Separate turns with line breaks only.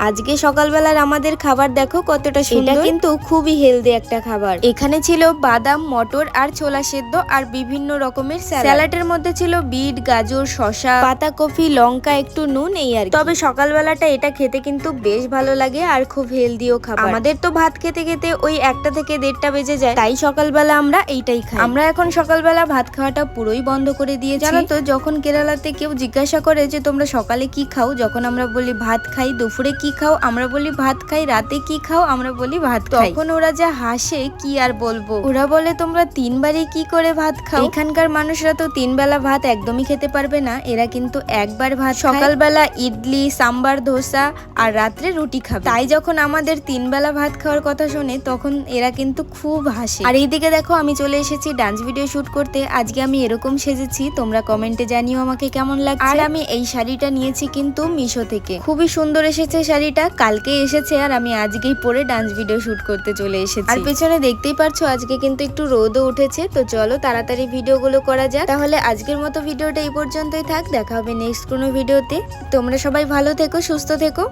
আজকে সকালবেলার আমাদের খাবার দেখো কতটা সুন্দর, এটা কিন্তু খুবই হেলদি একটা খাবার। এখানে ছিল বাদাম, মটর আর ছোলা সেদ্ধ আর বিভিন্ন রকমের স্যালাডের মধ্যে ছিল বিট, গাজর, শসা, পাতাকপি, লঙ্কা, একটু নুন, এই আর কি। তবে সকালবেলাটা এটা খেতে কিন্তু বেশ ভালো লাগে আর খুব হেলদিও খাবার। আমাদের তো ভাত খেতে খেতে ওই 1টা থেকে 1:30 বেজে যায়, তাই সকালবেলা আমরা এইটাই খাই। আমরা এখন সকালবেলা ভাত খাওয়াটা পুরোই বন্ধ করে দিয়েছি। জানো তো, যখন কেরালাতে কেউ জিজ্ঞাসা করে যে তোমরা সকালে কি খাও, যখন আমরা বলি ভাত খাই, দুপুরে কি খাও আমরা বলি ভাত খাই, রাতে কি খাও আমরা বলি ভাত খাই, তখন ওরা যা হাসে কি আর বলবো। ওরা বলে তোমরা 3 বারই কি করে ভাত খাও। এখানকার মানুষরা তো 3 বেলা ভাত একদমই খেতে পারবে না, এরা কিন্তু একবার ভাত, সকালবেলা ইডলি, সাম্বার, ধোসা আর রাত্রে রুটি খাবে। তাই যখন আমাদের 3 বেলা ভাত খাওয়ার কথা শোনে তখন এরা কিন্তু খুব হাসে। আর এইদিকে দেখো আমি চলে এসেছি ডান্স ভিডিও শুট করতে। আজকে আমি এরকম সেজেছি, তোমরা কমেন্টে জানিও আমাকে কেমন লাগছে। আর আমি এই শাড়িটা নিয়েছি কিন্তু মিশো থেকে, খুবই সুন্দর এসেছে শাড়িটা, কালকে এসেছে আর আমি আজকেই পরে ডান্স ভিডিও শুট করতে চলে এসেছি। আর পেছনে দেখতেই পারছো আজকে কিন্তু একটু রোদও উঠেছে, তো চলো তাড়াতাড়ি ভিডিওগুলো করা যাক। তাহলে আজকের মতো ভিডিওটা এই পর্যন্তই থাক, দেখা হবে নেক্সট কোনো ভিডিওতে। তোমরা সবাই ভালো থেকো, সুস্থ থেকো।